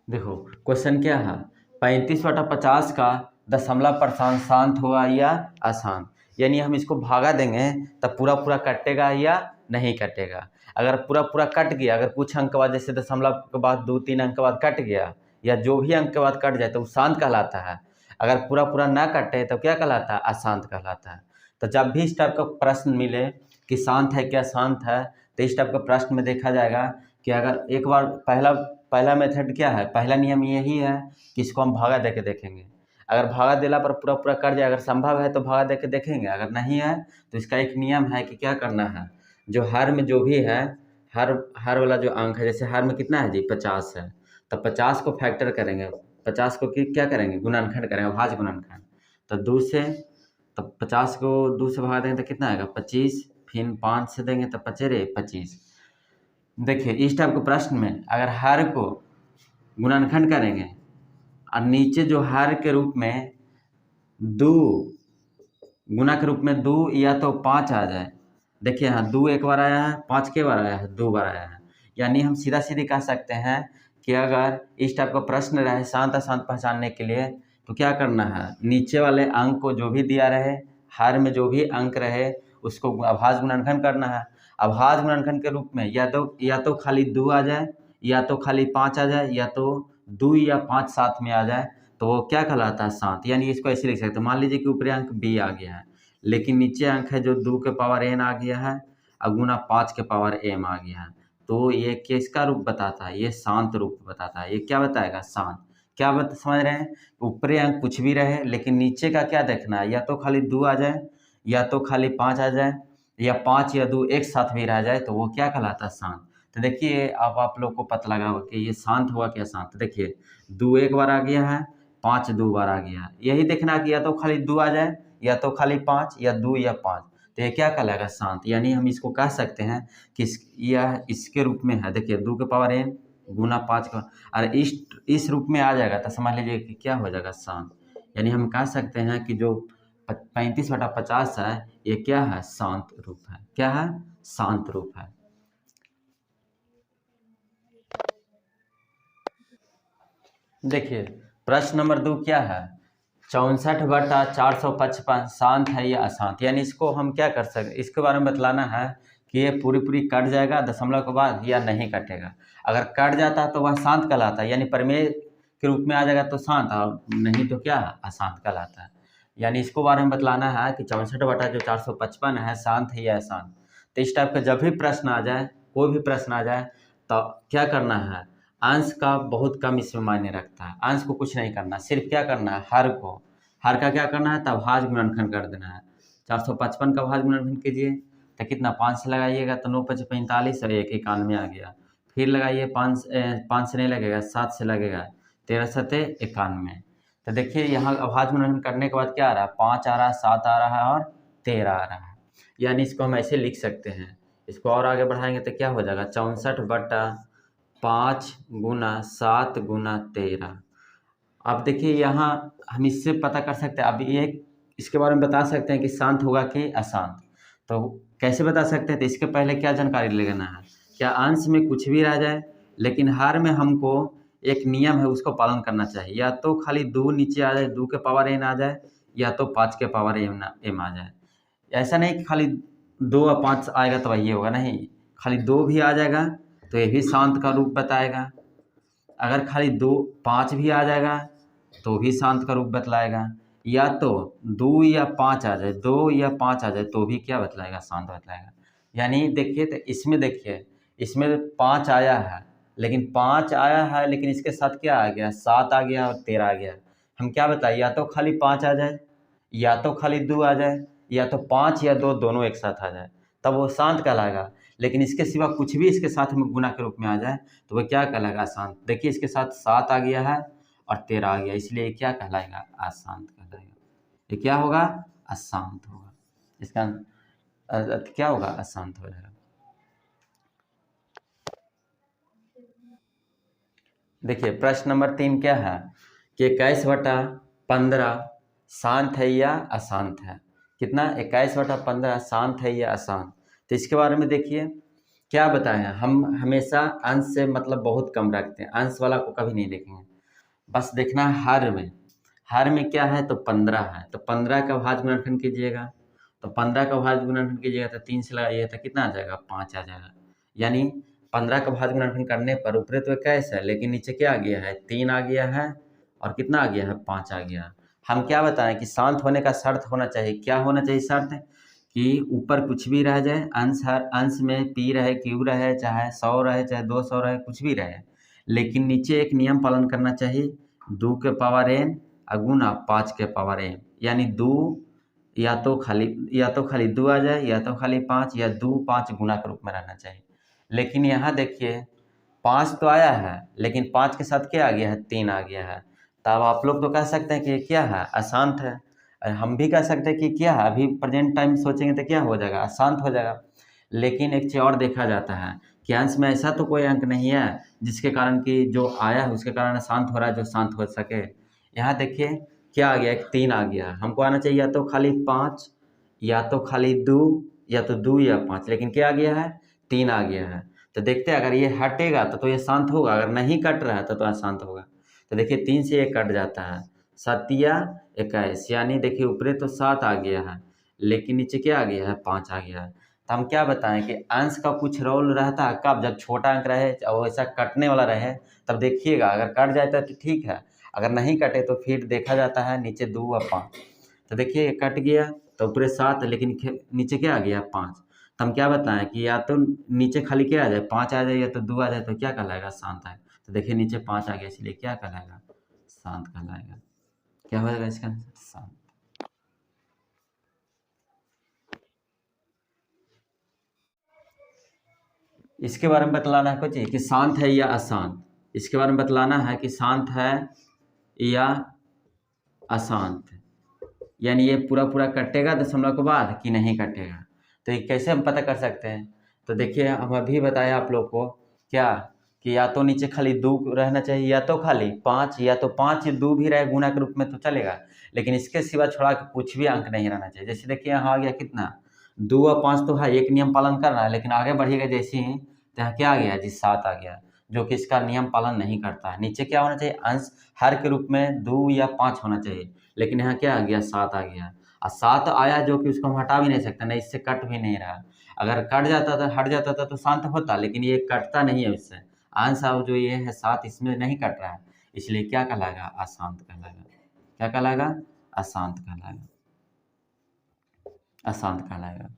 देखो क्वेश्चन क्या है, 35/50 का दशमलव प्रस्थान शांत होगा या अशांत, यानी हम इसको भागा देंगे तब पूरा पूरा कटेगा या नहीं कटेगा। अगर पूरा पूरा कट गया, अगर कुछ अंक के बाद जैसे दशमलव के बाद 2-3 अंक के बाद कट गया या जो भी अंक के बाद कट जाए तो वो शांत कहलाता है। अगर पूरा पूरा ना कटे तो क्या कहलाता है, अशांत कहलाता है। तो जब भी इस टाइप का प्रश्न मिले कि शांत है क्या शांत है, तो इस टाइप का प्रश्न में देखा जाएगा कि अगर एक बार पहला मेथड क्या है, पहला नियम यही है कि इसको हम भागा दे के देखेंगे। अगर भागा देला पर पूरा पूरा कट जाए, अगर संभव है तो भागा दे के देखेंगे, अगर नहीं है तो इसका एक नियम है कि क्या करना है, जो हर में जो भी है, हर वाला जो अंक है, जैसे हर में कितना है जी 50 है, तो 50 को फैक्टर करेंगे, 50 को क्या करेंगे, गुणनखंड करेंगे, अभाज्य गुणनखंड। तो 2 से, तो 50 को 2 से भगा देंगे तो कितना आएगा 25, फिर 5 से देंगे तो 25। देखिए इस टाइप के प्रश्न में अगर हर को गुणनखंड करेंगे और नीचे जो हर के रूप में 2 गुना के रूप में 2 या तो 5 आ जाए। देखिए यहाँ 2 एक बार आया है, 5 के बार आया है, 2 बार आया है। यानी हम सीधा सीधी कह सकते हैं कि अगर इस टाइप का प्रश्न रहे शांत अशांत पहचानने के लिए तो क्या करना है, नीचे वाले अंक को जो भी दिया रहे, हर में जो भी अंक रहे उसको अभाज्य गुणनखंड करना है। अभाज्य गुणनखंड के रूप में या तो खाली 2 आ जाए, या तो खाली 5 आ जाए, या तो 2 या 5 साथ में आ जाए, तो वो क्या कहलाता है, शांत। यानी इसको ऐसे लिख सकते हैं, मान लीजिए कि ऊपरी अंक b आ गया है, लेकिन नीचे अंक है जो 2 के पावर n आ गया है और गुना 5 के पावर m आ गया है, तो ये किसका रूप बताता है, ये शांत रूप बताता है। ये क्या बताएगा, शांत। क्या समझ रहे हैं, ऊपरी अंक कुछ भी रहे लेकिन नीचे का क्या देखना है, या तो खाली 2 आ जाए, या तो खाली 5 आ जाए, या 5 या 2 एक साथ भी रह जाए, तो वो क्या कहलाता है, शांत। तो देखिए अब आप लोग को पता लगा होगा कि ये शांत हुआ क्या शांत। देखिए 2 एक बार आ गया है, 5 2 बार आ गया है, यही देखना कि या तो खाली 2 आ जाए, या तो खाली 5, या 2 या 5, तो ये क्या कहलाएगा, शांत। यानी हम इसको कह सकते हैं कि यह इसके रूप में है। देखिए 2 के पावर n गुना 5 का, और इस रूप में आ जाएगा तो समझ लीजिए कि क्या हो जाएगा, शांत। यानी हम कह सकते हैं कि जो 35/50 है ये क्या है, शांत रूप है। क्या है, शांत रूप है। देखिए प्रश्न नंबर 2 क्या है, 64/455 शांत है या अशांत। यानी इसको हम क्या कर सकते, इसके बारे में बतलाना है कि ये पूरी कट जाएगा दशमलव के बाद या नहीं कटेगा। अगर कट जाता है तो वह शांत कहलाता है, यानी प्रमेय के रूप में आ जाएगा तो शांत, और नहीं तो क्या है, अशांत कहलाता है। यानी इसको बारे में बतलाना है कि 64/455 है शांत है या अशांत। तो इस टाइप का जब भी प्रश्न आ जाए, कोई भी प्रश्न आ जाए, तो क्या करना है, अंश का बहुत कम इसमें मायने रखता है, अंश को कुछ नहीं करना, सिर्फ क्या करना है, हर का क्या करना है, तब अभाज्य गुणनखंड कर देना है। 455 का अभाज्य गुणनखंड कीजिए तो कितना, 5 से लगाइएगा तो 9 5 45 और 1 91 आ गया। फिर लगाइए 5 से नहीं लगेगा, 7 से लगेगा, 13 7 91। तो देखिए यहाँ अभाज्य गुणनखंड करने के बाद क्या आ रहा है, 5 आ रहा है, 7 आ रहा है और 13 आ रहा है। यानी इसको हम ऐसे लिख सकते हैं। इसको और आगे बढ़ाएंगे तो क्या हो जाएगा, 64/5 गुना 7 गुना 13। अब देखिए यहाँ हम इससे पता कर सकते हैं, अब ये इसके बारे में बता सकते हैं कि शांत होगा कि अशांत। तो कैसे बता सकते हैं, तो इसके पहले क्या जानकारी लेना है, क्या अंश में कुछ भी रह जाए लेकिन हर में हमको एक नियम है उसको पालन करना चाहिए, या तो खाली 2 नीचे आ जाए, 2 के पावर n आ जाए, या तो 5 के पावर m आ जाए। ऐसा नहीं कि खाली 2 और 5 आएगा तो वही होगा, नहीं, खाली 2 भी आ जाएगा तो ये भी शांत का रूप बताएगा। अगर खाली 2 5 भी आ जाएगा तो भी शांत का रूप बतलाएगा, या तो 2 या 5 आ जाए, 2 या 5 आ जाए तो भी क्या बतलाएगा, शांत बतलाएगा। यानी देखिए तो इसमें 5 आया है, लेकिन 5 आया है लेकिन इसके साथ क्या आ गया, 7 आ गया और 13 आ गया। हम क्या बताएं, या तो खाली 5 आ जाए, या तो खाली 2 आ जाए, या तो 5 या 2 दोनों एक साथ आ जाए, तब वो शांत कहलाएगा। लेकिन इसके सिवा कुछ भी इसके साथ में गुना के रूप में आ जाए तो वह क्या कहलाएगा, अशांत। देखिए इसके साथ 7 आ गया है और 13 आ गया, इसलिए ये क्या कहलाएगा, अशांत कहलाएगा। ये क्या होगा, अशांत होगा। इसका क्या होगा, अशांत हो जाएगा। देखिए प्रश्न नंबर 3 क्या है कि 21/15 शांत है या अशांत है। कितना, 21/15 शांत है या अशांत। तो इसके बारे में देखिए क्या बताएं, हम हमेशा अंश से मतलब बहुत कम रखते हैं, अंश वाला को कभी नहीं देखेंगे। बस देखना है हर में क्या है, तो 15 है, तो 15 का भाज्य गुणनखंड कीजिएगा, तो 15 का भाज्य गुणनखंड कीजिएगा तो 3 से लगाइएगा तो कितना आ जाएगा, 5 आ जाएगा। यानी 15 का भाज्य गुणनखंड करने पर ऊपरे तो 21 है, लेकिन नीचे क्या आ गया है, 3 आ गया है, और कितना आ गया है, 5 आ गया। हम क्या बताएं कि शांत होने का शर्त होना चाहिए, क्या होना चाहिए शर्त, कि ऊपर कुछ भी रह जाए, अंश हर अंश में पी रहे, क्यू रहे, चाहे 100 रहे, चाहे 200 रहे, कुछ भी रहे, लेकिन नीचे एक नियम पालन करना चाहिए, 2 के पावर n गुना 5 के पावर n, यानी 2 या तो खाली 2 आ जाए, या तो खाली 5, या 2 5 गुना के रूप में रहना चाहिए। लेकिन यहाँ देखिए 5 तो आया है, लेकिन 5 के साथ क्या आ गया है, 3 आ गया है। तब आप लोग तो कह सकते हैं कि ये क्या है, अशांत है। और हम भी कह सकते हैं कि क्या है, अभी प्रेजेंट टाइम सोचेंगे तो क्या हो जाएगा, अशांत हो जाएगा। लेकिन एक चीज़ और देखा जाता है कि अंश में ऐसा तो कोई अंक नहीं है जिसके कारण कि जो आया है उसके कारण अशांत हो रहा है, जो शांत हो सके। यहाँ देखिए क्या आ गया, एक 3 आ गया, हमको आना चाहिए या तो खाली 5, या तो खाली 2, या तो 2 या 5, लेकिन क्या आ गया है, 3 आ गया है। तो देखते हैं अगर ये हटेगा तो ये शांत होगा, अगर नहीं कट रहा है तो अशांत होगा। तो देखिए 3 से ये कट जाता है, 7 21, यानी देखिए ऊपरे तो 7 आ गया है, लेकिन नीचे क्या आ गया है, 5 आ गया है। तो हम क्या बताएं कि अंश का कुछ रोल रहता है कब, जब छोटा अंक रहे और वैसा कटने वाला रहे, तब देखिएगा अगर कट जाता है तो ठीक है, अगर नहीं कटे तो फिर देखा जाता है नीचे 2 और 5। तो देखिए ये कट गया तो ऊपरे 7, लेकिन नीचे क्या आ गया, 5। तो हम क्या बताएं कि या तो नीचे खाली क्या आ जाए, 5 आ जाए, या तो 2 आ जाए, तो क्या कहलाएगा, शांत है। तो देखिए नीचे 5 आ गया, इसलिए क्या कहलाएगा, शांत कहलाएगा। क्या हो जाएगा इसका आंसर, शांत। इसके बारे में बतलाना है कुछ कि शांत है या अशांत, इसके बारे में बतलाना है कि शांत है या अशांत, यानी ये पूरा पूरा कटेगा दशमलव के बाद कि नहीं कटेगा। तो ये कैसे हम पता कर सकते हैं, तो देखिए हम अभी बताया आप लोग को क्या, कि या तो नीचे खाली 2 रहना चाहिए, या तो खाली 5, या तो 5 2 भी रहे गुना के रूप में तो चलेगा, लेकिन इसके सिवा छोड़ा के कुछ भी अंक नहीं रहना चाहिए। जैसे देखिए यहाँ आ गया कितना, 2 और 5 तो है, एक नियम पालन कर रहा है, लेकिन आगे बढ़िएगा जैसे ही तो यहाँ क्या आ गया जी, 7 आ गया, जो कि इसका नियम पालन नहीं करता है। नीचे क्या होना चाहिए, अंश हर के रूप में 2 या 5 होना चाहिए, लेकिन यहाँ क्या आ गया, 7 आ गया, और 7 आया जो कि उसको हम हटा भी नहीं सकते, ना इससे कट भी नहीं रहा। अगर कट जाता था, हट जाता था तो शांत होता, लेकिन ये कटता नहीं है उससे। आंसर जो ये है 7, इसमें नहीं कट रहा है, इसलिए क्या कहलाएगा, अशांत कहलाएगा। क्या कहलाएगा, अशांत कहलाएगा, अशांत कहलाएगा।